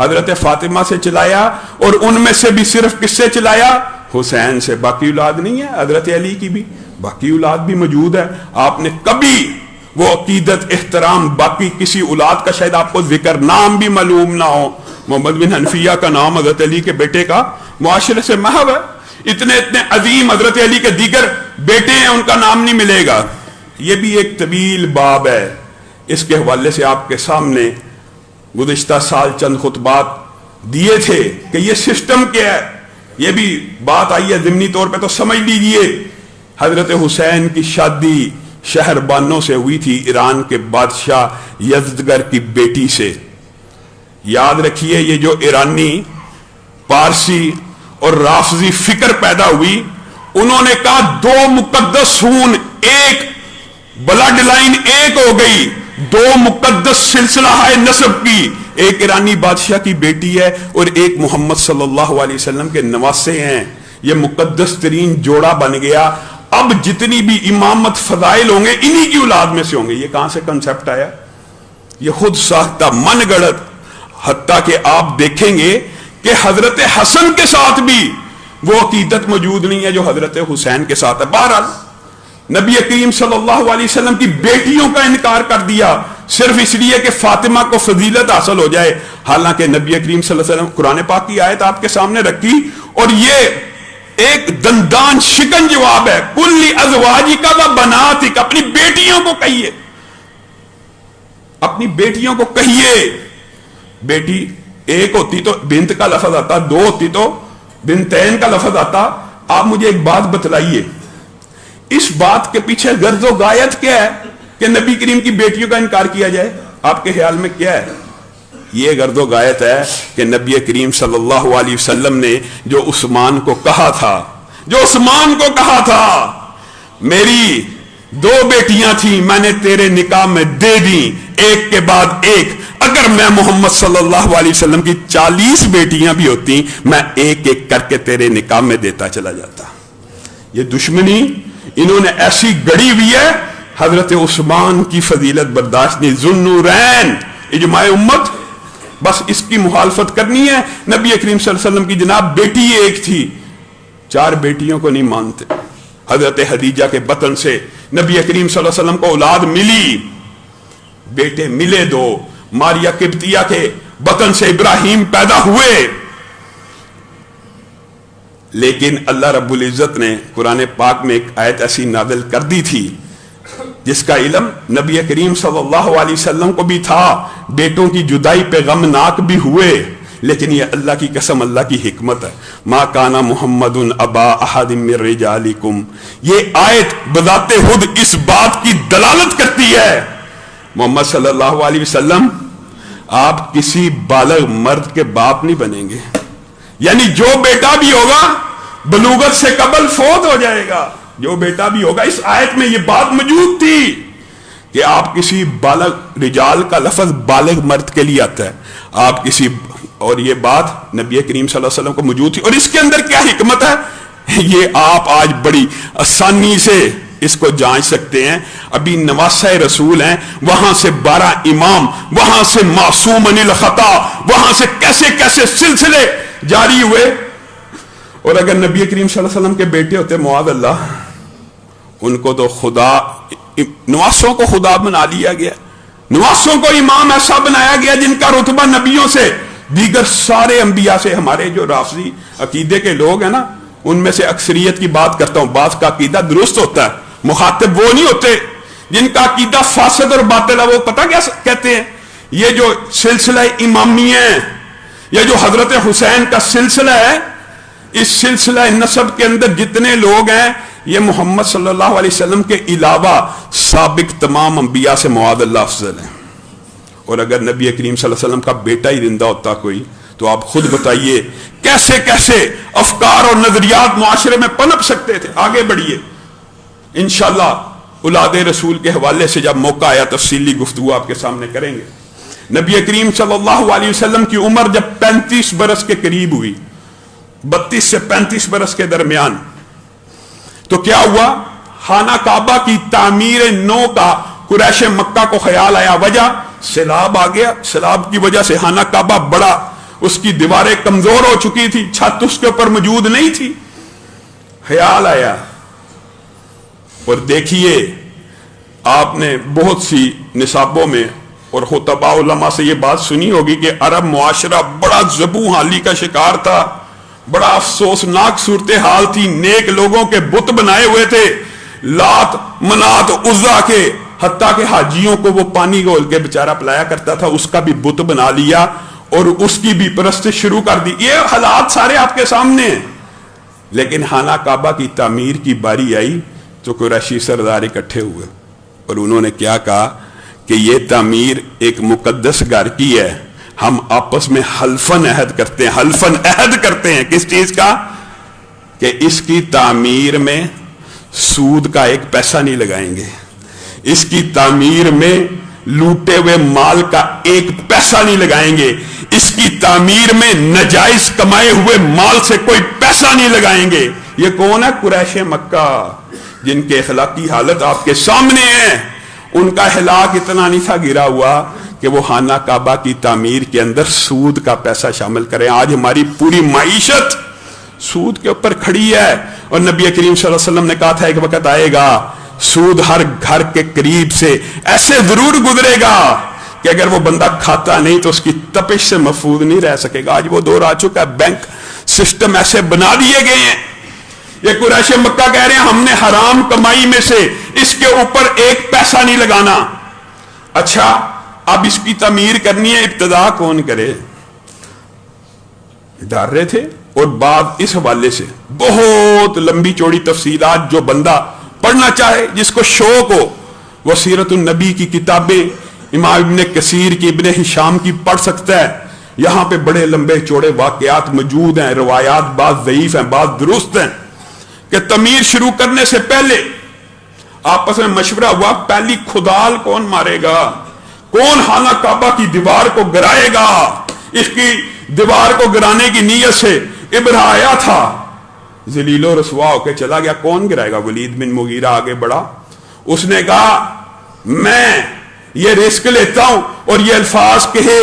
حضرت فاطمہ سے چلایا، اور ان میں سے بھی صرف کس سے چلایا؟ حسین سے۔ باقی اولاد نہیں ہے؟ حضرت علی کی بھی باقی اولاد بھی موجود ہے۔ آپ نے کبھی وہ عقیدت، احترام باقی کسی اولاد کا شاید آپ کو ذکر، نام بھی معلوم نہ ہو، محمد بن حنفیہ کا نام حضرت علی کے بیٹے کا معاشرے سے محو ہے، اتنے عظیم حضرت علی کے دیگر بیٹے ہیں، ان کا نام نہیں ملے گا۔ یہ بھی ایک طویل باب ہے، اس کے حوالے سے آپ کے سامنے گزشتہ سال چند خطبات دیے تھے کہ یہ سسٹم کیا ہے۔ یہ بھی بات آئی ہے ضمنی طور پہ تو سمجھ لیجئے، حضرت حسین کی شادی شہر بانو سے ہوئی تھی، ایران کے بادشاہ یزدگر کی بیٹی سے۔ یاد رکھیے، یہ جو ایرانی، پارسی اور رافضی فکر پیدا ہوئی، انہوں نے کہا دو مقدس خون، ایک بلڈ لائن ایک ہو گئی، دو مقدس سلسلہ ہے نسب کی، ایک ایرانی بادشاہ کی بیٹی ہے اور ایک محمد صلی اللہ علیہ وسلم کے نواسے ہیں، یہ مقدس ترین جوڑا بن گیا۔ اب جتنی بھی امامت فضائل ہوں گے انہی کی اولاد میں سے ہوں گے۔ یہ کہاں سے کنسپٹ آیا؟ یہ خود ساختہ، من گڑت۔ حتیٰ کہ آپ دیکھیں گے کہ حضرت حسن کے ساتھ بھی وہ عقیدت موجود نہیں ہے جو حضرت حسین کے ساتھ ہے۔ بہرحال نبی کریم صلی اللہ علیہ وسلم کی بیٹیوں کا انکار کر دیا صرف اس لیے کہ فاطمہ کو فضیلت حاصل ہو جائے، حالانکہ نبی کریم صلی اللہ علیہ وسلم قرآن پاک کی آیت آپ کے سامنے رکھی، اور یہ ایک دندان شکن جواب ہے۔ کل ازواجک و بناتک، اپنی بیٹیوں کو کہیے، اپنی بیٹیوں کو کہیے۔ بیٹی ایک ہوتی تو بنت کا لفظ آتا، دو ہوتی تو بنتین کا لفظ آتا۔ آپ مجھے ایک بات بتلائیے، اس بات کے پیچھے غرض و غایت کیا ہے کہ نبی کریم کی بیٹیوں کا انکار کیا جائے؟ آپ کے خیال میں کیا ہے؟ یہ غرض و غایت ہے کہ نبی کریم صلی اللہ علیہ وسلم نے جو عثمان کو کہا تھا، میری دو بیٹیاں تھیں، میں نے تیرے نکاح میں دے دی ایک کے بعد ایک، اگر میں محمد صلی اللہ علیہ وسلم کی 40 بیٹیاں بھی ہوتی میں ایک ایک کر کے تیرے نکاح میں دیتا چلا جاتا۔ یہ دشمنی انہوں نے ایسی گڑی ہوئی ہے، حضرت عثمان کی فضیلت برداشت نہیں، ذوالنورین اجماع امت، بس اس کی مخالفت کرنی ہے۔ نبی کریم صلی اللہ علیہ وسلم کی جناب بیٹی ایک تھی، 4 بیٹیوں کو نہیں مانتے۔ حضرت خدیجہ کے بطن سے نبی کریم صلی اللہ علیہ وسلم کو اولاد ملی، بیٹے ملے 2، ماریا قبطیہ کے بطن سے ابراہیم پیدا ہوئے، لیکن اللہ رب العزت نے قرآن پاک میں ایک آیت ایسی نازل کر دی تھی جس کا علم نبی کریم صلی اللہ علیہ وسلم کو بھی تھا، بیٹوں کی جدائی پہ غمناک بھی ہوئے، لیکن یہ اللہ کی قسم، اللہ کی حکمت ہے۔ ما کان محمد ابا احد من رجالکم، یہ آیت بذات خود اس بات کی دلالت کرتی ہے محمد صلی اللہ علیہ وسلم آپ کسی بالغ مرد کے باپ نہیں بنیں گے، یعنی جو بیٹا بھی ہوگا بلوغت سے قبل فوت ہو جائے گا، جو بیٹا بھی ہوگا۔ اس آیت میں یہ بات موجود تھی کہ آپ کسی بالغ، رجال کا لفظ بالغ مرد کے لیے آتا ہے، آپ کسی، اور یہ بات نبی کریم صلی اللہ علیہ وسلم کو موجود تھی۔ اور اس کے اندر کیا حکمت ہے یہ آپ آج بڑی آسانی سے اس کو جانچ سکتے ہیں۔ ابھی نواسہ رسول ہیں، وہاں سے 12 امام، وہاں سے معصوم عن الخطا، وہاں سے کیسے کیسے سلسلے جاری ہوئے، اور اگر نبی کریم صلی اللہ علیہ وسلم کے بیٹے ہوتے معاذ اللہ، ان کو تو خدا، نواسوں کو خدا بنا لیا گیا، نواسوں کو امام ایسا بنایا گیا جن کا رتبہ نبیوں سے، دیگر سارے انبیاء سے۔ ہمارے جو رافضی عقیدے کے لوگ ہیں نا، ان میں سے اکثریت کی بات کرتا ہوں، بعض کا عقیدہ درست ہوتا ہے، مخاطب وہ نہیں ہوتے جن کا عقیدہ فاسد اور باطل ہے۔ وہ پتہ کیا کہتے ہیں؟ یہ جو سلسلہ امامیہ ہے، یہ جو حضرت حسین کا سلسلہ ہے، اس سلسلہ نسب کے اندر جتنے لوگ ہیں یہ محمد صلی اللہ علیہ وسلم کے علاوہ سابق تمام انبیاء سے معاذ اللہ افضل ہیں۔ اور اگر نبی کریم صلی اللہ علیہ وسلم کا بیٹا ہی زندہ ہوتا کوئی، تو آپ خود بتائیے کیسے کیسے افکار اور نظریات معاشرے میں پنپ سکتے تھے۔ آگے بڑھیے، انشاءاللہ اولاد رسول کے حوالے سے جب موقع آیا تفصیلی گفتگو آپ کے سامنے کریں گے۔ نبی کریم صلی اللہ علیہ وسلم کی عمر جب 35 برس کے قریب ہوئی، 32 سے 35 برس کے درمیان، تو کیا ہوا؟ خانہ کعبہ کی تعمیر نو کا قریش مکہ کو خیال آیا، وجہ سیلاب آ گیا، سیلاب کی وجہ سے خانہ کعبہ بڑا اس کی دیواریں کمزور ہو چکی تھی، چھت اس کے اوپر موجود نہیں تھی. خیال آیا. اور دیکھیے آپ نے بہت سی نصابوں میں اور خطباء علماء سے یہ بات سنی ہوگی کہ عرب معاشرہ بڑا ذبح حالی کا شکار تھا، بڑا افسوسناک صورتحال تھی. نیک لوگوں کے بت بنائے ہوئے تھے، لات منات عزا کے، حتیٰ کہ حاجیوں کو وہ پانی گھول کے بیچارہ پلایا کرتا تھا، اس کا بھی بت بنا لیا اور اس کی بھی پرستش شروع کر دی. یہ حالات سارے آپ کے سامنے ہیں. لیکن خانہ کعبہ کی تعمیر کی باری آئی تو قریشی سردار اکٹھے ہوئے اور انہوں نے کیا کہا کہ یہ تعمیر ایک مقدس گھر کی ہے، ہم آپس میں حلفاً عہد کرتے ہیں. حلفاً عہد کرتے ہیں کس چیز کا؟ کہ اس کی تعمیر میں سود کا ایک پیسہ نہیں لگائیں گے، اس کی تعمیر میں لوٹے ہوئے مال کا ایک پیسہ نہیں لگائیں گے، اس کی تعمیر میں ناجائز کمائے ہوئے مال سے کوئی پیسہ نہیں لگائیں گے. یہ کون ہے؟ قریش مکہ، جن کے اخلاقی حالت آپ کے سامنے ہے. ان کا ہلاک اتنا نہیں تھا گرا ہوا کہ وہ خانہ کعبہ کی تعمیر کے اندر سود کا پیسہ شامل کریں. آج ہماری پوری معیشت سود کے اوپر کھڑی ہے، اور نبی کریم صلی اللہ علیہ وسلم نے کہا تھا ایک وقت آئے گا سود ہر گھر کے قریب سے ایسے ضرور گزرے گا کہ اگر وہ بندہ کھاتا نہیں تو اس کی تپش سے محفوظ نہیں رہ سکے گا. آج وہ دور آ چکا ہے، بینک سسٹم ایسے بنا دیے گئے ہیں. یہ قریش مکہ کہہ رہے ہیں ہم نے حرام کمائی میں سے اس کے اوپر ایک پیسہ نہیں لگانا. اچھا اب اس کی تعمیر کرنی ہے، ابتدا کون کرے؟ ڈر رہے تھے. اور بعد اس حوالے سے بہت لمبی چوڑی تفصیلات، جو بندہ پڑھنا چاہے، جس کو شوق ہو، وہ سیرت النبی کی کتابیں امام ابن کثیر کی، ابن ہشام کی پڑھ سکتا ہے. یہاں پہ بڑے لمبے چوڑے واقعات موجود ہیں، روایات بعض ضعیف ہیں بعض درست ہیں، کہ تعمیر شروع کرنے سے پہلے آپس میں مشورہ ہوا پہلی کھدال کون مارے گا، کون خانہ کعبہ کی دیوار کو گرائے گا. اس کی دیوار کو گرانے کی نیت سے ابراہیم آیا تھا، ذلیل و رسوا ہو کے چلا گیا. کون گرائے گا؟ ولید بن مغیرہ آگے بڑھا، اس نے کہا میں یہ رسک لیتا ہوں اور یہ الفاظ کہے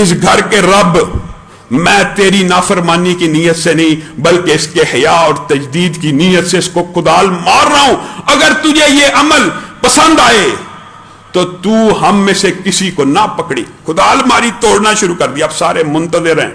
اس گھر کے رب، میں تیری نافرمانی کی نیت سے نہیں بلکہ اس کے حیا اور تجدید کی نیت سے اس کو کدال مار رہا ہوں. اگر تجھے یہ عمل پسند آئے تو تو ہم میں سے کسی کو نہ پکڑی. کدال ماری، توڑنا شروع کر دیا. اب سارے منتظر ہیں،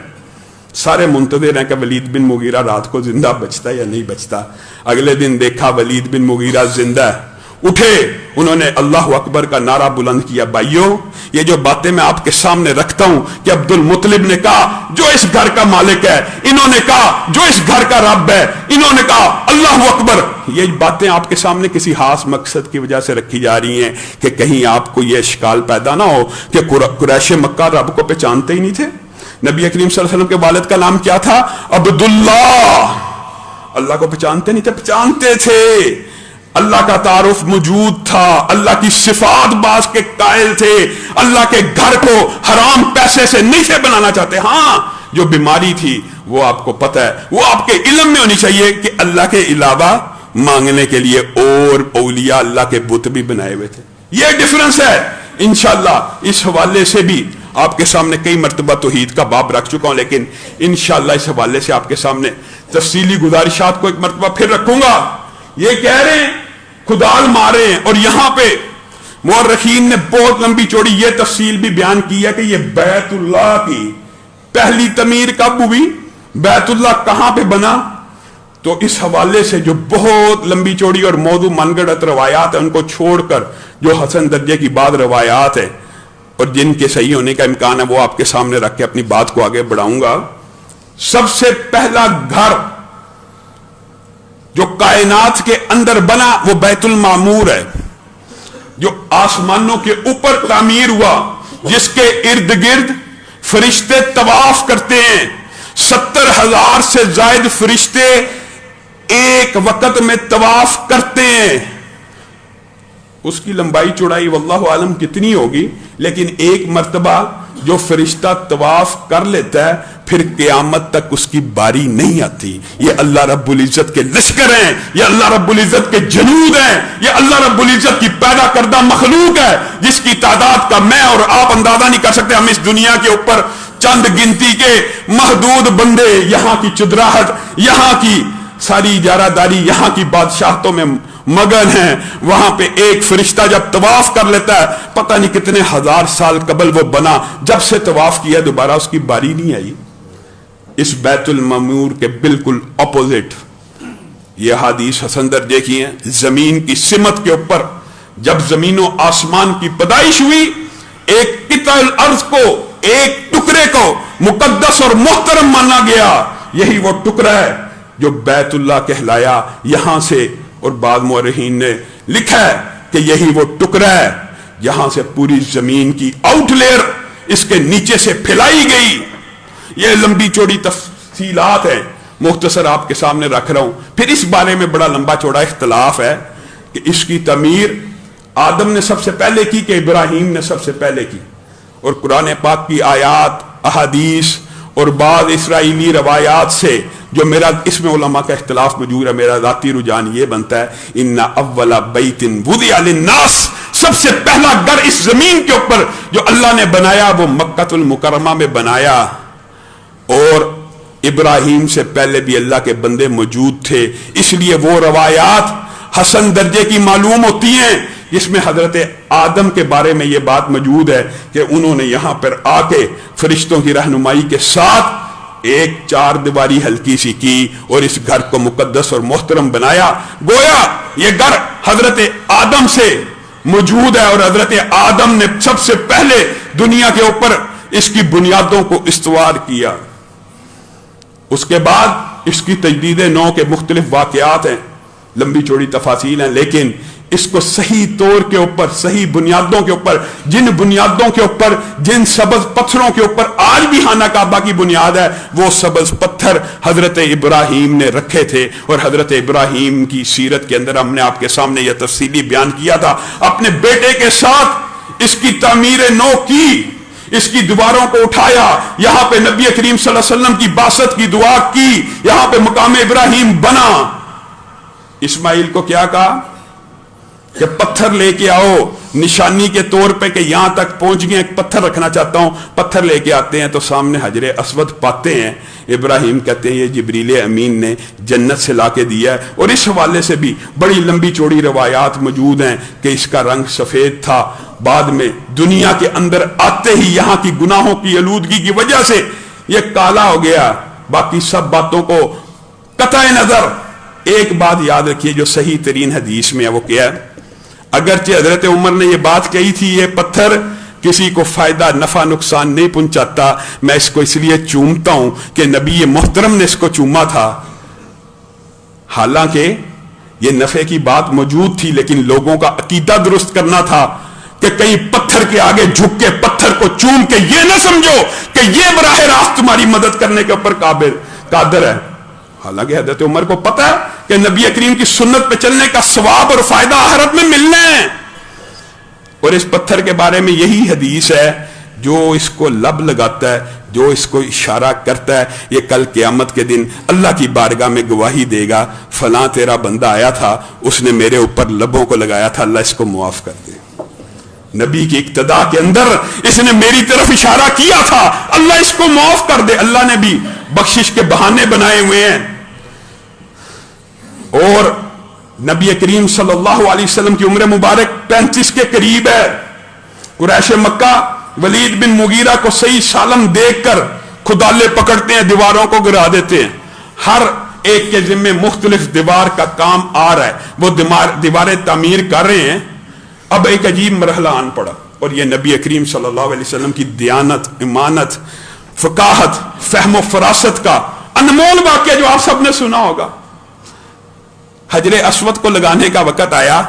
سارے منتظر ہیں کہ ولید بن مغیرہ رات کو زندہ بچتا یا نہیں بچتا. اگلے دن دیکھا ولید بن مغیرہ زندہ ہے. اٹھے، انہوں نے اللہ اکبر کا نعرہ بلند کیا. بھائیو یہ جو باتیں میں آپ کے سامنے رکھتا ہوں کہ عبد المطلب نے کہا جو اس گھر کا مالک ہے، انہوں نے کہا جو اس گھر کا رب ہے، انہوں نے کہا اللہ اکبر. یہ باتیں آپ کے سامنے کسی خاص مقصد کی وجہ سے رکھی جا رہی ہیں کہ کہیں آپ کو یہ اشکال پیدا نہ ہو کہ قریش مکہ رب کو پہچانتے ہی نہیں تھے. نبی کریم صلی اللہ علیہ وسلم کے والد کا نام کیا تھا؟ عبداللہ. اللہ کو پہچانتے نہیں تھے؟ پہچانتے تھے. اللہ کا تعارف موجود تھا، اللہ کی صفات باز کے قائل تھے، اللہ کے گھر کو حرام پیسے سے نہیں سے بنانا چاہتے. ہاں جو بیماری تھی وہ آپ کو پتہ ہے، وہ آپ کے علم میں ہونی چاہیے کہ اللہ کے علاوہ مانگنے کے لیے اور اولیاء اللہ کے بت بھی بنائے ہوئے تھے. یہ ڈفرنس ہے. انشاءاللہ اس حوالے سے بھی آپ کے سامنے کئی مرتبہ توحید کا باب رکھ چکا ہوں، لیکن انشاءاللہ اس حوالے سے آپ کے سامنے تفصیلی گزارشات کو ایک مرتبہ پھر رکھوں گا. یہ کہہ رہے ہیں کدال مارے، اور یہاں پہ مورخین نے بہت لمبی چوڑی یہ تفصیل بھی بیان کی ہے کہ یہ بیت اللہ کی پہلی تعمیر کب ہوئی، بیت اللہ کہاں پہ بنا. تو اس حوالے سے جو بہت لمبی چوڑی اور موضوع من گڑت روایات ہیں ان کو چھوڑ کر جو حسن درجے کی بعض روایات ہیں اور جن کے صحیح ہونے کا امکان ہے وہ آپ کے سامنے رکھ کے اپنی بات کو آگے بڑھاؤں گا. سب سے پہلا گھر جو کائنات کے اندر بنا وہ بیت المعمور ہے، جو آسمانوں کے اوپر تعمیر ہوا، جس کے ارد گرد فرشتے طواف کرتے ہیں. 70,000 سے زائد فرشتے ایک وقت میں طواف کرتے ہیں. اس کی لمبائی چوڑائی واللہ عالم کتنی ہوگی، لیکن ایک مرتبہ جو فرشتہ طواف کر لیتا ہے پھر قیامت تک اس کی باری نہیں آتی. یہ اللہ رب العزت کے لشکر ہیں، یہ اللہ رب العزت کے جنود ہیں، یہ اللہ رب العزت کی پیدا کردہ مخلوق ہے جس کی تعداد کا میں اور آپ اندازہ نہیں کر سکتے. ہم اس دنیا کے اوپر چند گنتی کے محدود بندے یہاں کی چدراہٹ، یہاں کی ساری اجارہ داری، یہاں کی بادشاہتوں میں مگن ہیں. وہاں پہ ایک فرشتہ جب طواف کر لیتا ہے، پتہ نہیں کتنے ہزار سال قبل وہ بنا، جب سے طواف کیا دوبارہ اس کی باری نہیں آئی. اس بیت المعمور کے بالکل اپوزٹ یہ حدیث حسن درجے کی ہیں. زمین کی سمت کے اوپر جب زمین و آسمان کی پیدائش ہوئی، ایک قطع الارض کو، ایک ٹکڑے کو مقدس اور محترم مانا گیا. یہی وہ ٹکڑا ہے جو بیت اللہ کہلایا. یہاں سے، اور بعض مورخین نے لکھا ہے کہ یہی وہ ٹکڑا ہے یہاں سے پوری زمین کی آؤٹ لیئر اس کے نیچے سے پھیلائی گئی. یہ لمبی چوڑی تفصیلات ہیں، مختصر آپ کے سامنے رکھ رہا ہوں. پھر اس بارے میں بڑا لمبا چوڑا اختلاف ہے کہ اس کی تعمیر آدم نے سب سے پہلے کی کہ ابراہیم نے سب سے پہلے کی. اور قرآن پاک کی آیات، احادیث اور بعض اسرائیلی روایات سے جو میرا اس میں علماء کا اختلاف موجود ہے، میرا ذاتی رجحان یہ بنتا ہے ان اول بیت وضع للناس، سب سے پہلا گھر اس زمین کے اوپر جو اللہ نے بنایا وہ مکہ المکرمہ میں بنایا. اور ابراہیم سے پہلے بھی اللہ کے بندے موجود تھے، اس لیے وہ روایات حسن درجے کی معلوم ہوتی ہیں جس میں حضرت آدم کے بارے میں یہ بات موجود ہے کہ انہوں نے یہاں پر آ کے فرشتوں کی رہنمائی کے ساتھ ایک چار دیواری ہلکی سی کی اور اس گھر کو مقدس اور محترم بنایا. گویا یہ گھر حضرت آدم سے موجود ہے اور حضرت آدم نے سب سے پہلے دنیا کے اوپر اس کی بنیادوں کو استوار کیا. اس کے بعد اس کی تجدید نو کے مختلف واقعات ہیں، لمبی چوڑی تفاصیل ہیں، لیکن اس کو صحیح طور کے اوپر، صحیح بنیادوں کے اوپر، جن بنیادوں کے اوپر، جن سبز پتھروں کے اوپر آج بھی خانہ کعبہ کی بنیاد ہے، وہ سبز پتھر حضرت ابراہیم نے رکھے تھے. اور حضرت ابراہیم کی سیرت کے اندر ہم نے آپ کے سامنے یہ تفصیلی بیان کیا تھا. اپنے بیٹے کے ساتھ اس کی تعمیر نو کی، اس کی دیواروں کو اٹھایا، یہاں پہ نبی کریم صلی اللہ علیہ وسلم کی بعثت کی دعا کی، یہاں پہ مقام ابراہیم بنا. اسماعیل کو کیا کہا کہ پتھر لے کے آؤ نشانی کے طور پہ کہ یہاں تک پہنچ گئے، ایک پتھر رکھنا چاہتا ہوں. پتھر لے کے آتے ہیں تو سامنے حجر اسود پاتے ہیں. ابراہیم کہتے ہیں یہ جبریل امین نے جنت سے لا کے دیا ہے. اور اس حوالے سے بھی بڑی لمبی چوڑی روایات موجود ہیں کہ اس کا رنگ سفید تھا، بعد میں دنیا کے اندر آتے ہی یہاں کی گناہوں کی آلودگی کی وجہ سے یہ کالا ہو گیا. باقی سب باتوں کو قطع نظر ایک بات یاد رکھیے جو صحیح ترین حدیث میں ہے، وہ کیا ہے؟ اگرچہ حضرت عمر نے یہ بات کہی تھی یہ پتھر کسی کو فائدہ نفع نقصان نہیں پہنچاتا، میں اس کو اس لیے چومتا ہوں کہ نبی محترم نے اس کو چوما تھا. حالانکہ یہ نفع کی بات موجود تھی لیکن لوگوں کا عقیدہ درست کرنا تھا کہ کہیں پتھر کے آگے جھک کے پتھر کو چوم کے یہ نہ سمجھو کہ یہ براہ راست تمہاری مدد کرنے کے اوپر قادر ہے. حالانکہ حضرت عمر کو پتہ ہے کہ نبی کریم کی سنت پہ چلنے کا ثواب اور فائدہ آخرت میں ملنا ہے. اور اس پتھر کے بارے میں یہی حدیث ہے، جو اس کو لب لگاتا ہے، جو اس کو اشارہ کرتا ہے، یہ کل قیامت کے دن اللہ کی بارگاہ میں گواہی دے گا فلاں تیرا بندہ آیا تھا، اس نے میرے اوپر لبوں کو لگایا تھا، اللہ اس کو معاف کر دے. نبی کی اقتداء کے اندر اس نے میری طرف اشارہ کیا تھا، اللہ اس کو معاف کر دے. اللہ نے بھی بخشش کے بہانے بنائے ہوئے ہیں. اور نبی کریم صلی اللہ علیہ وسلم کی عمر مبارک 35 کے قریب ہے. قریش مکہ ولید بن مغیرہ کو صحیح سالم دیکھ کر خدالے پکڑتے ہیں، دیواروں کو گرا دیتے ہیں. ہر ایک کے ذمے مختلف دیوار کا کام آ رہا ہے، وہ دیواریں تعمیر کر رہے ہیں. اب ایک عجیب مرحلہ آن پڑا اور یہ نبی کریم صلی اللہ علیہ وسلم کی دیانت، امانت، فقاہت، فہم و فراست کا انمول واقعہ جو آپ سب نے سنا ہوگا. حجر اسود کو لگانے کا وقت آیا.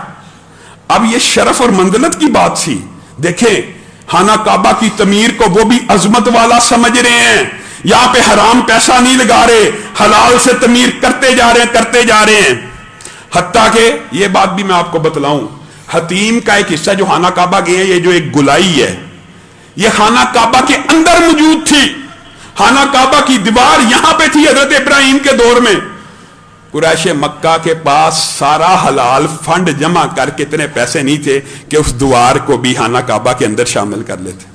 اب یہ شرف اور منزلت کی بات تھی. دیکھیں خانہ کعبہ کی تعمیر کو وہ بھی عظمت والا سمجھ رہے ہیں. یہاں پہ حرام پیسہ نہیں لگا رہے، حلال سے تعمیر کرتے جا رہے ہیں. حتیٰ کہ یہ بات بھی میں آپ کو بتلاؤں، حتیم کا ایک حصہ جو خانہ کعبہ گئے ہیں، یہ جو ایک گلائی ہے یہ خانہ کعبہ کے اندر موجود تھی. خانہ کعبہ کی دیوار یہاں پہ تھی حضرت ابراہیم کے دور میں. قریش مکہ کے پاس سارا حلال فنڈ جمع کر کے اتنے پیسے نہیں تھے کہ اس دیوار کو بھی خانہ کعبہ کے اندر شامل کر لیتے.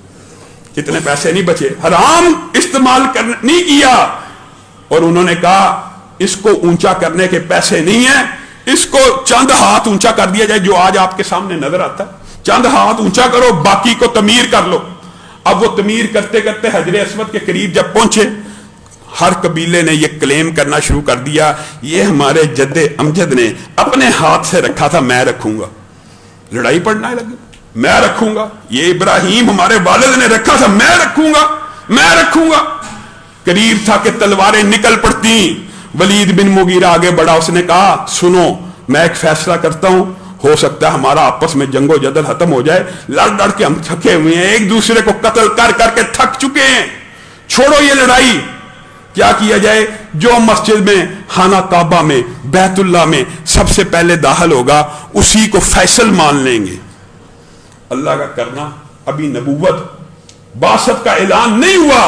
اتنے پیسے نہیں بچے، حرام استعمال نہیں کیا، اور انہوں نے کہا اس کو اونچا کرنے کے پیسے نہیں ہیں، اس کو چند ہاتھ اونچا کر دیا جائے، جو آج آپ کے سامنے نظر آتا ہے، چند ہاتھ اونچا کرو، باقی کو تعمیر کر لو۔ اب وہ تعمیر کرتے کرتے حجر اسود کے قریب جب پہنچے، ہر قبیلے نے یہ کلیم کرنا شروع کر دیا، یہ ہمارے جد امجد نے اپنے ہاتھ سے رکھا تھا، میں رکھوں گا۔ لڑائی پڑنا لگی، میں رکھوں گا، یہ ابراہیم ہمارے والد نے رکھا تھا، میں رکھوں گا، میں رکھوں گا۔ قریب تھا کہ تلواریں نکل پڑتی۔ ولید بن مغیرہ آگے بڑھا، اس نے کہا سنو میں ایک فیصلہ کرتا ہوں، ہو سکتا ہے ہمارا آپس میں جنگ و جدل ختم ہو جائے، لڑ لڑ کے ہم تھکے ہوئے ہیں، ایک دوسرے کو قتل کر کر کے تھک چکے ہیں، چھوڑو یہ لڑائی، کیا کیا جائے؟ جو مسجد میں، خانہ کعبہ میں، بیت اللہ میں سب سے پہلے داخل ہوگا اسی کو فیصل مان لیں گے۔ اللہ کا کرنا، ابھی نبوت بعثت کا اعلان نہیں ہوا،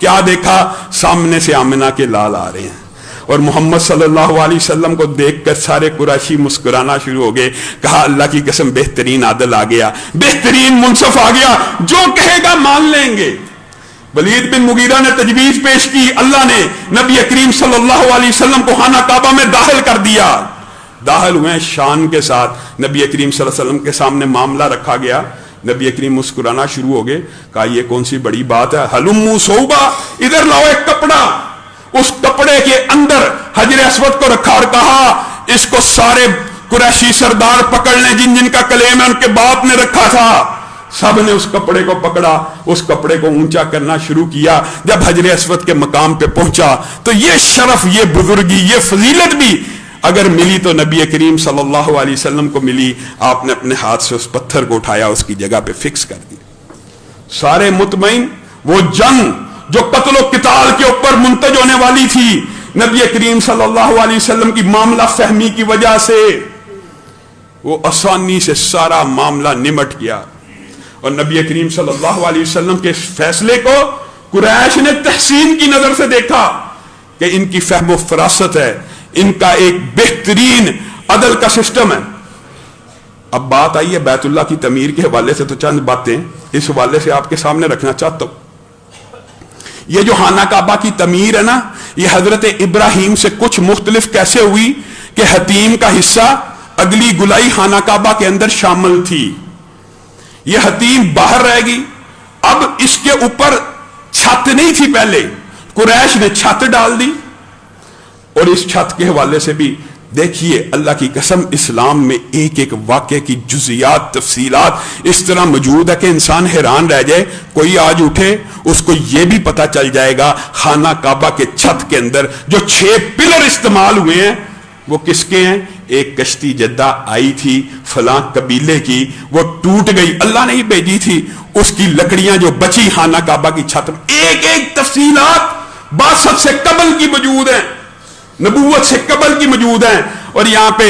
کیا دیکھا؟ سامنے سے آمنہ کے لال آ رہے ہیں، اور محمد صلی اللہ علیہ وسلم کو دیکھ کر سارے قریشی مسکرانا شروع ہو گئے۔ کہا اللہ کی قسم بہترین عادل آ گیا، بہترین منصف آ گیا، جو کہے گا مان لیں گے۔ ولید بن مغیرہ نے تجویز پیش کی، اللہ نے نبی کریم صلی اللہ علیہ وسلم کو خانہ کعبہ میں داخل کر دیا۔ داخل ہوئے شان کے ساتھ، نبی کریم صلی اللہ علیہ وسلم کے سامنے معاملہ رکھا گیا، نبی کریم مسکرانا شروع ہو گئے۔ کہا یہ کون سی بڑی بات ہے، ہلمو صوبہ، ادھر لاؤ ایک کپڑا۔ اس کپڑے کے اندر حجر اسود کو رکھا اور کہا اس کو سارے قریشی سردار پکڑ لیں جن جن کا کلیم ہے ان کے باپ نے رکھا تھا۔ سب نے اس کپڑے کو پکڑا، اس کپڑے کو اونچا کرنا شروع کیا۔ جب حجر اسود کے مقام پہ پہنچا تو یہ شرف، یہ بزرگی، یہ فضیلت بھی اگر ملی تو نبی کریم صلی اللہ علیہ وسلم کو ملی۔ آپ نے اپنے ہاتھ سے اس پتھر کو اٹھایا، اس کی جگہ پہ فکس کر دیا۔ سارے مطمئن، وہ جنگ جو قتل و قتال کے اوپر منتج ہونے والی تھی، نبی کریم صلی اللہ علیہ وسلم کی معاملہ فہمی کی وجہ سے وہ آسانی سے سارا معاملہ نمٹ گیا، اور نبی کریم صلی اللہ علیہ وسلم کے اس فیصلے کو قریش نے تحسین کی نظر سے دیکھا کہ ان کی فہم و فراست ہے، ان کا ایک بہترین عدل کا سسٹم ہے۔ اب بات آئی ہے بیت اللہ کی تعمیر کے حوالے سے، تو چند باتیں اس حوالے سے آپ کے سامنے رکھنا چاہتا ہوں۔ یہ جو خانہ کعبہ کی تعمیر ہے نا، یہ حضرت ابراہیم سے کچھ مختلف کیسے ہوئی کہ حتیم کا حصہ اگلی گلائی خانہ کعبہ کے اندر شامل تھی، یہ حتیم باہر رہ گئی۔ اب اس کے اوپر چھت نہیں تھی، پہلے قریش نے چھت ڈال دی، اور اس چھت کے حوالے سے بھی دیکھیے اللہ کی قسم اسلام میں ایک ایک واقعے کی جزیات، تفصیلات اس طرح موجود ہے کہ انسان حیران رہ جائے۔ کوئی آج اٹھے اس کو یہ بھی پتا چل جائے گا خانہ کعبہ کے چھت کے اندر جو 6 پلر استعمال ہوئے ہیں وہ کس کے ہیں؟ ایک کشتی جدہ آئی تھی فلاں قبیلے کی، وہ ٹوٹ گئی، اللہ نے ہی بھیجی تھی، اس کی لکڑیاں جو بچی خانہ کعبہ کی چھت میں، ایک ایک تفصیلات بعثت سے قبل کی موجود ہیں، نبوت سے قبل کی موجود ہیں۔ اور یہاں پہ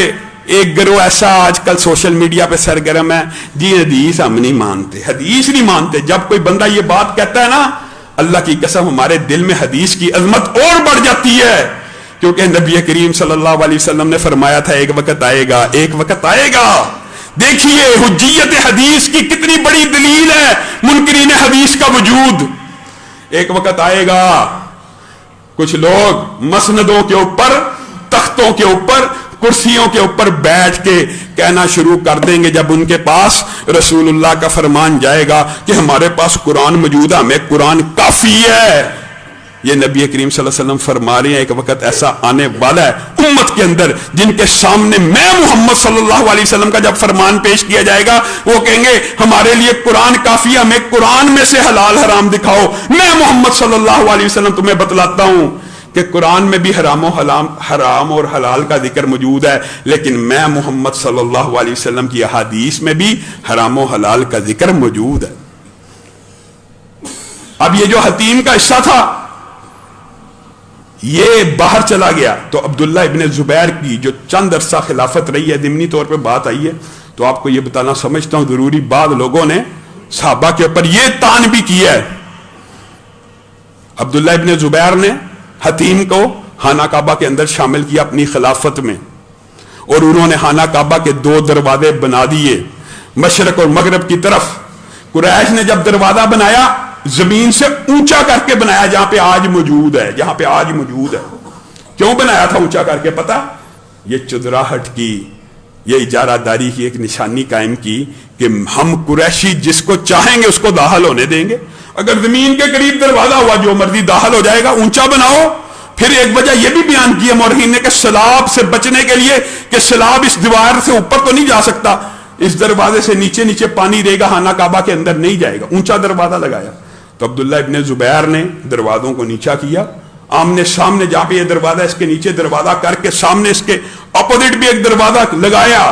ایک گروہ ایسا آج کل سوشل میڈیا پہ سرگرم ہے، جی حدیث ہم نہیں مانتے، حدیث نہیں مانتے۔ جب کوئی بندہ یہ بات کہتا ہے نا، اللہ کی قسم ہمارے دل میں حدیث کی عظمت اور بڑھ جاتی ہے، کیونکہ نبی کریم صلی اللہ علیہ وسلم نے فرمایا تھا ایک وقت آئے گا، ایک وقت آئے گا۔ دیکھیے حجیت حدیث کی کتنی بڑی دلیل ہے منکرین حدیث کا وجود۔ ایک وقت آئے گا کچھ لوگ مسندوں کے اوپر، تختوں کے اوپر، کرسیوں کے اوپر بیٹھ کے کہنا شروع کر دیں گے جب ان کے پاس رسول اللہ کا فرمان جائے گا کہ ہمارے پاس قرآن موجود ہے، ہمیں قرآن کافی ہے۔ یہ نبی کریم صلی اللہ علیہ وسلم فرما رہے ہیں ایک وقت ایسا آنے والا ہے امت کے اندر جن کے سامنے میں محمد صلی اللہ علیہ وسلم کا جب فرمان پیش کیا جائے گا وہ کہیں گے ہمارے لیے قرآن کافی ہے، ہمیں قرآن میں سے حلال حرام دکھاؤ۔ میں محمد صلی اللہ علیہ وسلم تمہیں بتلاتا ہوں کہ قرآن میں بھی حرام اور حلال کا ذکر موجود ہے، لیکن میں محمد صلی اللہ علیہ وسلم کی احادیث میں بھی حرام و حلال کا ذکر موجود ہے۔ اب یہ جو حتیم کا حصہ تھا یہ باہر چلا گیا، تو عبداللہ ابن زبیر کی جو چند عرصہ خلافت رہی ہے، ضمنی طور پہ بات آئی ہے تو آپ کو یہ بتانا سمجھتا ہوں ضروری، بعض لوگوں نے صحابہ کے اوپر یہ تان بھی کیا ہے۔ عبداللہ ابن زبیر نے حتیم کو خانہ کعبہ کے اندر شامل کیا اپنی خلافت میں، اور انہوں نے خانہ کعبہ کے 2 دروازے بنا دیے مشرق اور مغرب کی طرف۔ قریش نے جب دروازہ بنایا زمین سے اونچا کر کے بنایا جہاں پہ آج موجود ہے، جہاں پہ آج موجود ہے۔ کیوں بنایا تھا اونچا کر کے؟ پتا؟ یہ چودراہٹ کی، یہ اجارہ داری کی ایک نشانی قائم کی کہ ہم قریشی جس کو چاہیں گے اس کو داخل ہونے دیں گے۔ اگر زمین کے قریب دروازہ ہوا جو مرضی داخل ہو جائے گا، اونچا بناؤ۔ پھر ایک وجہ یہ بھی بیان کی ہے مورخین نے کہ سیلاب سے بچنے کے لیے کہ سیلاب اس دیوار سے اوپر تو نہیں جا سکتا، اس دروازے سے نیچے نیچے پانی رہے گا، خانہ کعبہ کے اندر نہیں جائے گا، اونچا دروازہ لگایا۔ تو عبداللہ ابن زبیر نے دروازوں کو نیچا کیا، آمنے سامنے جہاں پہ یہ دروازہ اس کے نیچے دروازہ کر کے سامنے اس کے اپوزٹ بھی ایک دروازہ لگایا۔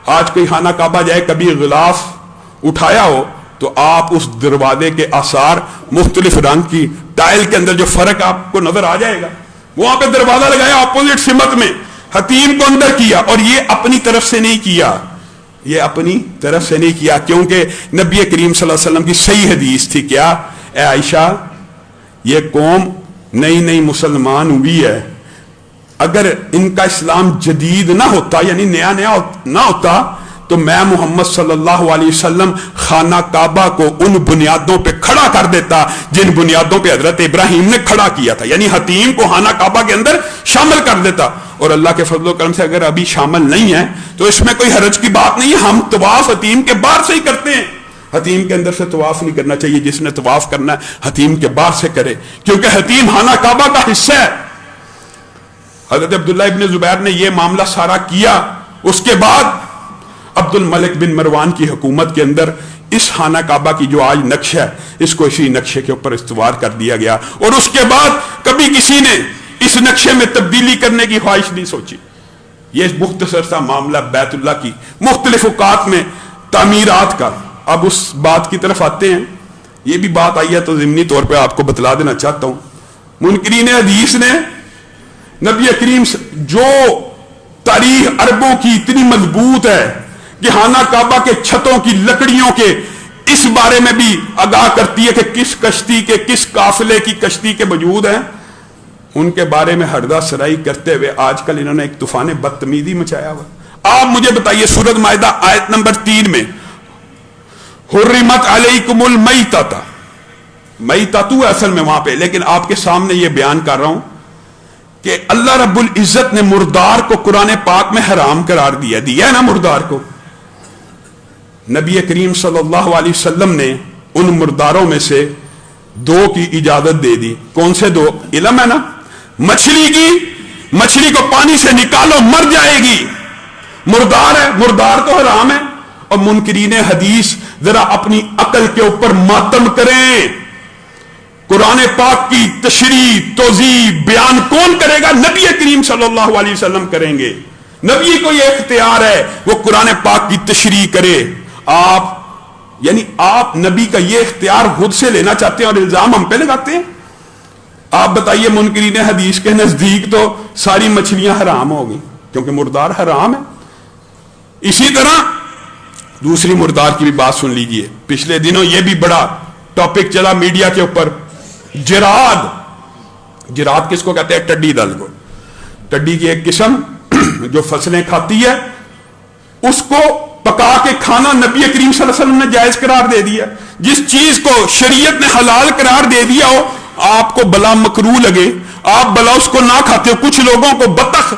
آج کوئی خانہ کعبہ جائے کبھی غلاف اٹھایا ہو تو آپ اس دروازے کے آثار مختلف رنگ کی ٹائل کے اندر جو فرق آپ کو نظر آ جائے گا، وہاں پہ دروازہ لگایا اپوزٹ سمت میں، حتیم کو اندر کیا، اور یہ اپنی طرف سے نہیں کیا، یہ اپنی طرف سے نہیں کیا، کیونکہ نبی کریم صلی اللہ علیہ وسلم کی صحیح حدیث تھی کیا؟ اے عائشہ، یہ قوم نئی مسلمان ہوئی ہے، اگر ان کا اسلام جدید نہ ہوتا، یعنی نیا نہ ہوتا، تو میں محمد صلی اللہ علیہ وسلم خانہ کعبہ کو ان بنیادوں پہ کھڑا کر دیتا جن بنیادوں پہ حضرت ابراہیم نے کھڑا کیا تھا، یعنی حتیم کو خانہ کعبہ کے اندر شامل کر دیتا۔ اور اللہ کے فضل و کرم سے اگر ابھی شامل نہیں ہے تو اس میں کوئی حرج کی بات نہیں ہے، ہم طواف حتیم کے باہر سے ہی کرتے ہیں، حتیم کے اندر سے طواف نہیں کرنا چاہیے، جس نے طواف کرنا ہے حتیم کے باہر سے کرے، کیونکہ حتیم خانہ کعبہ کا حصہ ہے۔ حضرت عبداللہ ابن زبیر نے یہ معاملہ سارا کیا، اس کے بعد عبد الملک بن مروان کی حکومت کے اندر اس خانہ کعبہ کی جو آج نقشہ ہے اس کو اسی نقشے کے اوپر استوار کر دیا گیا، اور اس کے بعد کبھی کسی نے اس نقشے میں تبدیلی کرنے کی خواہش نہیں سوچی۔ یہ مختصر سا معاملہ بیت اللہ کی مختلف اوقات میں تعمیرات کا۔ اب اس بات کی طرف آتے ہیں، یہ بھی بات آئی ہے تو ضمنی طور پہ آپ کو بتلا دینا چاہتا ہوں۔ منکرین حدیث نے نبی کریم جو تاریخ عربوں کی اتنی مضبوط ہے کہ خانہ کعبہ کے چھتوں کی لکڑیوں کے اس بارے میں بھی آگاہ کرتی ہے کہ کس کشتی کے کس قافلے کی کشتی کے وجود ہیں، ان کے بارے میں ہردہ سرائی کرتے ہوئے آج کل انہوں نے ایک طوفان بدتمیزی مچایا ہوا۔ آپ مجھے بتائیے سورۃ مائدہ آیت نمبر 3 میں حرمت علیکم المیتۃ، میتۃ اصل میں وہاں پہ، لیکن آپ کے سامنے یہ بیان کر رہا ہوں کہ اللہ رب العزت نے مردار کو قرآن پاک میں حرام قرار دیا ہے نا مردار کو۔ نبی کریم صلی اللہ علیہ وسلم نے ان مرداروں میں سے 2 کی اجازت دے دی۔ کون سے 2؟ علم ہے نا، مچھلی کی، مچھلی کو پانی سے نکالو مر جائے گی، مردار ہے، مردار تو حرام ہے۔ اور منکرین حدیث ذرا اپنی عقل کے اوپر ماتم کریں، قرآن پاک کی تشریح توضیح بیان کون کرے گا؟ نبی کریم صلی اللہ علیہ وسلم کریں گے۔ نبی کو یہ اختیار ہے وہ قرآن پاک کی تشریح کرے۔ آپ نبی کا یہ اختیار خود سے لینا چاہتے ہیں اور الزام ہم پہ لگاتے ہیں؟ آپ بتائیے منکرین حدیث کے نزدیک تو ساری مچھلیاں حرام ہو گئی کیونکہ مردار حرام ہے۔ اسی طرح دوسری مردار کی بھی بات سن لیجئے، پچھلے دنوں یہ بھی بڑا ٹاپک چلا میڈیا کے اوپر، جراد کس کو کہتے ہیں؟ ٹڈی دل کو۔ ٹڈی کی ایک قسم جو فصلیں کھاتی ہے اس کو پکا کے کھانا نبی کریم صلی اللہ علیہ وسلم نے جائز قرار دے دیا۔ جس چیز کو شریعت نے حلال قرار دے دیا ہو آپ کو بلا مکروہ لگے، آپ بلا اس کو نہ کھاتے ہو۔ کچھ لوگوں کو بطخ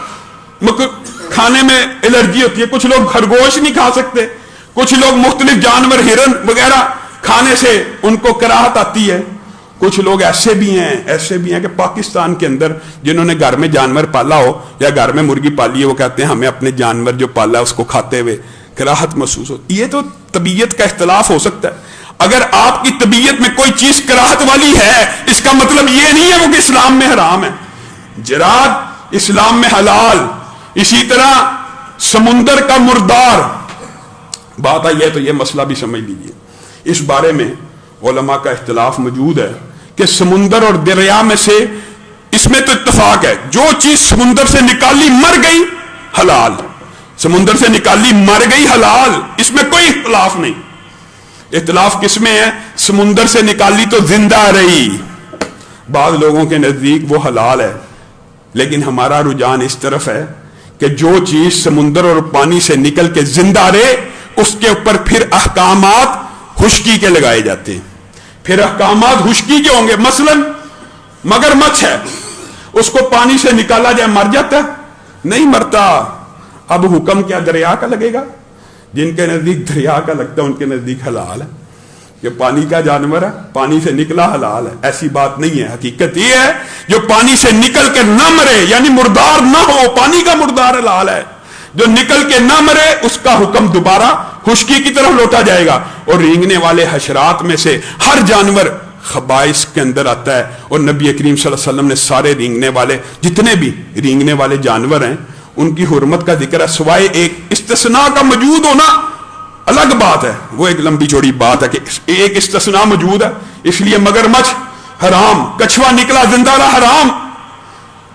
کھانے میں الرجی ہوتی ہے، کچھ لوگ خرگوش نہیں کھا سکتے، کچھ لوگ مختلف جانور ہرن وغیرہ کھانے سے ان کو کراہت آتی ہے۔ کچھ لوگ ایسے بھی ہیں کہ پاکستان کے اندر جنہوں نے گھر میں جانور پالا ہو یا گھر میں مرغی پالی ہے، وہ کہتے ہیں ہمیں اپنے جانور جو پالا ہے اس کو کھاتے ہوئے کراہت محسوس ہو۔ یہ تو طبیعت کا اختلاف ہو سکتا ہے۔ اگر آپ کی طبیعت میں کوئی چیز کراہت والی ہے اس کا مطلب یہ نہیں ہے وہ کہ اسلام میں حرام ہے۔ جراد اسلام میں حلال، اسی طرح سمندر کا مردار۔ بات آئی ہے تو یہ مسئلہ بھی سمجھ لیجیے، اس بارے میں علماء کا اختلاف موجود ہے کہ سمندر اور دریا میں سے اس میں تو اتفاق ہے جو چیز سمندر سے نکالی مر گئی حلال، سمندر سے نکالی مر گئی حلال، اس میں کوئی اختلاف نہیں۔ اختلاف کس میں ہے؟ سمندر سے نکالی تو زندہ رہی، بعض لوگوں کے نزدیک وہ حلال ہے، لیکن ہمارا رجحان اس طرف ہے کہ جو چیز سمندر اور پانی سے نکل کے زندہ رہے اس کے اوپر پھر احکامات خشکی کے لگائے جاتے ہیں۔ پھر احکامات خشکی کے ہوں گے. مثلا مگرمچھ ہے, اس کو پانی سے نکالا جائے مر جاتا ہے؟ نہیں مرتا. اب حکم کیا دریا کا لگے گا؟ جن کے نزدیک دریا کا لگتا ہے ان کے نزدیک حلال ہے کہ پانی کا جانور ہے, پانی سے نکلا حلال ہے. ایسی بات نہیں ہے. حقیقت یہ ہے جو پانی سے نکل کے نہ مرے, یعنی مردار نہ ہو, پانی کا مردار حلال ہے. جو نکل کے نہ مرے اس کا حکم دوبارہ خشکی کی طرف لوٹا جائے گا. اور رینگنے والے حشرات میں سے ہر جانور خبائث کے اندر آتا ہے. اور نبی کریم صلی اللہ علیہ وسلم نے سارے رینگنے والے, جتنے بھی رینگنے والے جانور ہیں, ان کی حرمت کا ذکر ہے, سوائے ایک استثناء کا موجود ہونا الگ بات ہے. وہ ایک لمبی چوڑی بات ہے کہ ایک استثناء موجود ہے, اس لیے مگرمچھ حرام, کچھوا نکلا زندہ رہا حرام.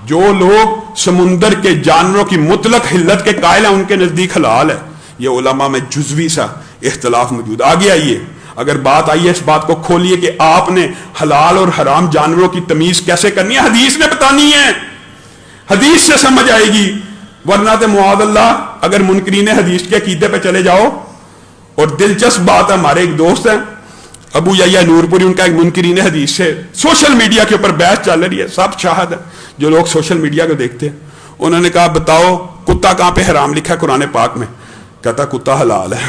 جو لوگ سمندر کے جانوروں کی مطلق حلت کے قائل ہیں ان کے نزدیک حلال ہے. یہ علماء میں جزوی سا اختلاف موجود. آگے آئیے, اگر بات آئی ہے اس بات کو کھولیے کہ آپ نے حلال اور حرام جانوروں کی تمیز کیسے کرنی ہے, حدیث نے بتانی ہے, حدیث سے سمجھ آئے گی. ورنہ تو معاذ اللہ اگر منکرین حدیث کے عقیدے پہ چلے جاؤ. اور دلچسپ بات ہے, ہمارے ایک دوست ہیں ابو یحییٰ نور پوری, ان کا ایک منکرین حدیث سے سوشل میڈیا کے اوپر بحث چل رہی ہے, سب شاہد ہے جو لوگ سوشل میڈیا کو دیکھتے ہیں. انہوں نے کہا بتاؤ کتا کہاں پہ حرام لکھا ہے قرآن پاک میں؟ کہتا کتا حلال ہے.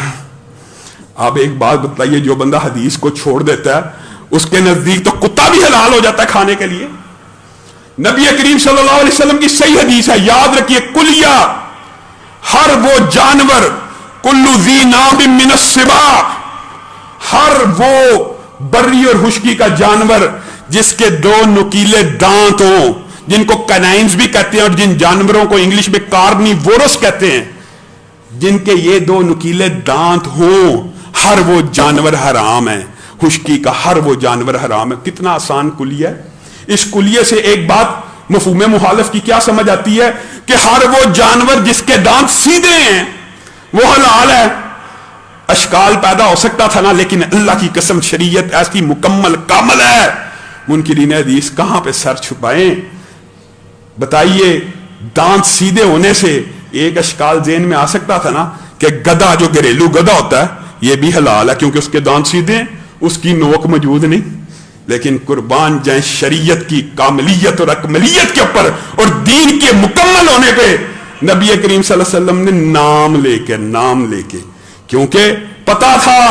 آپ ایک بات بتائیے, جو بندہ حدیث کو چھوڑ دیتا ہے اس کے نزدیک تو کتا بھی حلال ہو جاتا ہے کھانے کے لیے. نبی کریم صلی اللہ علیہ وسلم کی صحیح حدیث ہے, یاد رکھیے, کلیہ ہر وہ جانور, کلو ذی ناب من السباع, ہر وہ بری اور خشکی کا جانور جس کے دو نکیلے دانت ہوں, جن کو کینائنز بھی کہتے ہیں, اور جن جانوروں کو انگلش میں کارنیورس کہتے ہیں, جن کے یہ دو نکیلے دانت ہوں, ہر وہ جانور حرام ہے. خشکی کا ہر وہ جانور حرام ہے. کتنا آسان کلیہ ہے. اس کلیے سے ایک بات مفہوم مخالف کی کیا سمجھ آتی ہے کہ ہر وہ جانور جس کے دانت سیدھے ہیں وہ حلال ہے. اشکال پیدا ہو سکتا تھا نا, لیکن اللہ کی قسم شریعت ایسی مکمل کامل ہے. منکرین حدیث کہاں پہ سر چھپائیں؟ بتائیے, دانت سیدھے ہونے سے ایک اشکال ذہن میں آ سکتا تھا نا کہ گدھا, جو گھریلو گدھا ہوتا ہے, یہ بھی حلال ہے کیونکہ اس کے دانت سیدھے ہیں, اس کی نوک موجود نہیں. لیکن قربان جائیں شریعت کی کاملیت اور اکملیت کے اوپر اور دین کے مکمل ہونے پہ نبی کریم صلی اللہ علیہ وسلم نے نام لے کے کیونکہ پتا تھا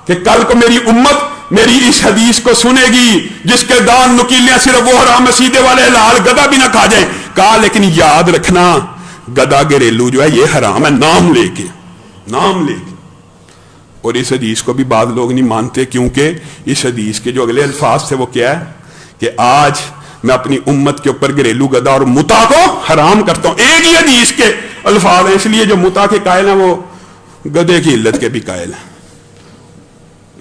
کہ کل کو میری امت میری اس حدیث کو سنے گی جس کے دان نکیلیاں صرف وہ حرام سیدھے والے حلال, گدھا بھی نہ کھا جائیں. کہا لیکن یاد رکھنا گدھا گھریلو جو ہے یہ حرام ہے, نام لے کے. اور اس حدیث کو بھی بعض لوگ نہیں مانتے کیونکہ اس حدیث کے جو اگلے الفاظ تھے وہ کیا ہے کہ آج میں اپنی امت کے اوپر گھریلو گدھا اور متا کو حرام کرتا ہوں. ایک ہی حدیث کے الفاظ ہیں, اس لیے جو متا کے قائل ہیں وہ گدھے کی علت کے بھی قائل ہیں.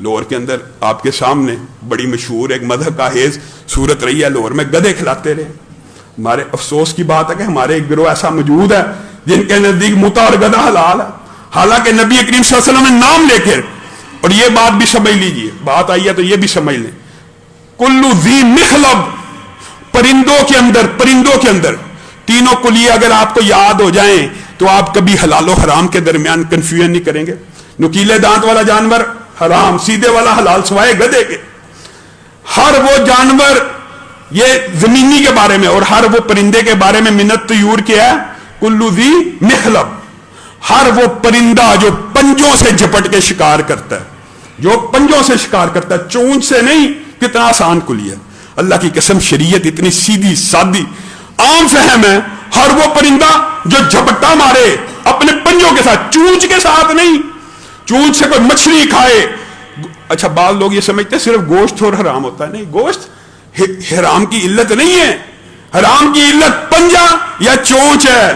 لاہور کے اندر آپ کے سامنے بڑی مشہور ایک مذہب کا حیض صورت رہی ہے, لاہور میں گدھے کھلاتے رہے. ہمارے افسوس کی بات ہے کہ ہمارے ایک گروہ ایسا موجود ہے جن کے نزدیک متا اور گدھا حلال ہے, حالانکہ نبی کریم صلی اللہ علیہ وسلم نے نام لے کر. اور یہ بات بھی سمجھ لیجئے, بات آئی ہے تو یہ بھی سمجھ لیں, کلو ذی مخلب, پرندوں کے اندر تینوں کلیے اگر آپ کو یاد ہو جائیں تو آپ کبھی حلال و حرام کے درمیان کنفیوژن نہیں کریں گے. نکیلے دانت والا جانور حرام, سیدھے والا حلال, سوائے گدھے کے. ہر وہ جانور, یہ زمینی کے بارے میں, اور ہر وہ پرندے کے بارے میں منت طیور کیا ہے, کلو ذی مخلب, ہر وہ پرندہ جو پنجوں سے جھپٹ کے شکار کرتا ہے, چونچ سے نہیں. کتنا آسان کلیہ ہے. اللہ کی قسم شریعت اتنی سیدھی سادی عام فہم ہے. ہر وہ پرندہ جو جھپٹا مارے اپنے پنجوں کے ساتھ, چونچ کے ساتھ نہیں. چونچ سے کوئی مچھلی کھائے. اچھا بعض لوگ یہ سمجھتے ہیں صرف گوشت اور حرام ہوتا ہے. نہیں, گوشت حرام کی علت نہیں ہے. حرام کی علت پنجہ یا چونچ ہے.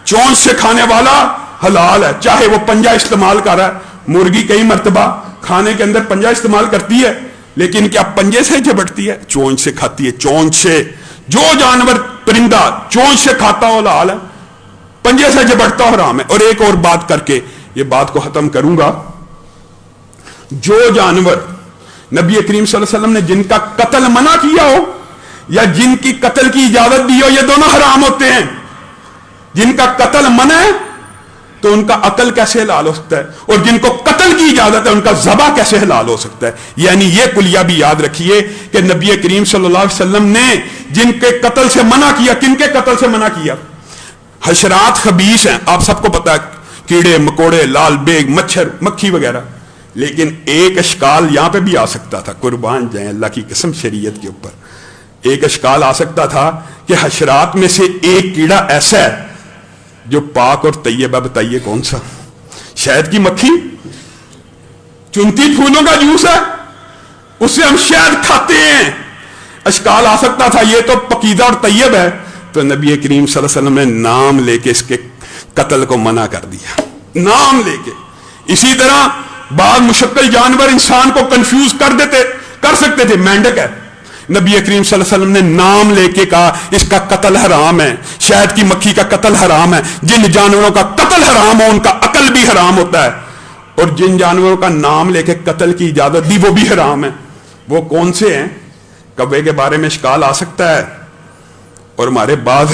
چونچ سے کھانے والا حلال ہے, چاہے وہ پنجہ استعمال کر رہا ہے. مرغی کئی مرتبہ کھانے کے اندر پنجہ استعمال کرتی ہے, لیکن کیا پنجے سے جھپٹتی ہے؟ چونچ سے کھاتی ہے. چونچ سے جو جانور پرندہ چونچ سے کھاتا ہو حلال ہے, پنجے سے جھپٹتا ہو حرام ہے. اور ایک اور بات کر کے یہ بات کو ختم کروں گا, جو جانور نبی کریم صلی اللہ علیہ وسلم نے جن کا قتل منع کیا ہو یا جن کی قتل کی اجازت دی ہو, یہ دونوں حرام ہوتے ہیں. جن کا قتل منع ہے تو ان کا عقل کیسے حلال ہو سکتا ہے؟ اور جن کو قتل کی اجازت ہے ان کا ذبح کیسے حلال ہو سکتا ہے؟ یعنی یہ کلیہ بھی یاد رکھیے کہ نبی کریم صلی اللہ علیہ وسلم نے جن کے قتل سے منع کیا، کن کے قتل سے منع کیا؟ حشرات خبیث ہیں، آپ سب کو پتا ہے، کیڑے مکوڑے، لال بیگ، مچھر، مکھی وغیرہ. لیکن ایک اشکال یہاں پہ بھی آ سکتا تھا، قربان جائیں اللہ کی قسم شریعت کے اوپر، ایک اشکال آ سکتا تھا کہ حشرات میں سے ایک کیڑا ایسا ہے جو پاک اور طیب ہے. بتائیے کون سا؟ شہد کی مکھی، چنتی پھولوں کا جوس ہے، اس سے ہم شہد کھاتے ہیں. اشکال آ سکتا تھا یہ تو پکیزہ اور طیب ہے. تو نبی کریم صلی اللہ علیہ وسلم نے نام لے کے اس کے قتل کو منع کر دیا، نام لے کے. اسی طرح بعض مشکل جانور انسان کو کنفیوز کر سکتے تھے. مینڈک ہے، نبی کریم صلی اللہ علیہ وسلم نے نام لے کے کہا اس کا قتل حرام ہے. شہد کی مکھی کا قتل حرام ہے. جن جانوروں کا قتل حرام ہو ان کا عقل بھی حرام ہوتا ہے، اور جن جانوروں کا نام لے کے قتل کی اجازت دی وہ بھی حرام ہے. وہ کون سے ہیں؟ کوے کے بارے میں اشکال آ سکتا ہے، اور ہمارے بعض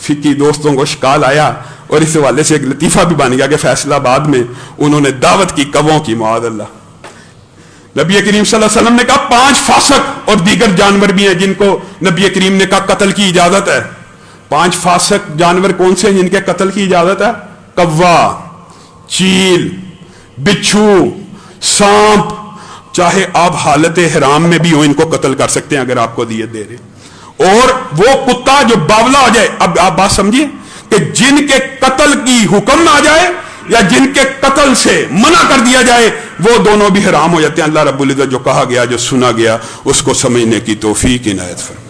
فقی دوستوں کو اشکال آیا اور اس حوالے سے ایک لطیفہ بھی بن گیا کہ فیصلہ آباد میں انہوں نے دعوت کی کووں کی، معاذ اللہ. نبی کریم صلی اللہ علیہ وسلم نے کہا 5 فاسق اور دیگر جانور بھی ہیں جن کو نبی کریم نے کہا قتل کی اجازت ہے. 5 فاسق جانور کون سے ہیں جن کے قتل کی اجازت ہے؟ کوا، چیل، بچھو، سانپ. چاہے آپ حالت حرام میں بھی ہو ان کو قتل کر سکتے ہیں اگر آپ کو دیت دے رہے. اور وہ کتا جو باولا ہو جائے، اب آپ بات سمجھیے کہ جن کے قتل کی حکم آ جائے یا جن کے قتل سے منع کر دیا جائے وہ دونوں بھی حرام ہو جاتے ہیں. اللہ رب العزت جو کہا گیا، جو سنا گیا، اس کو سمجھنے کی توفیق عنایت فرمائے.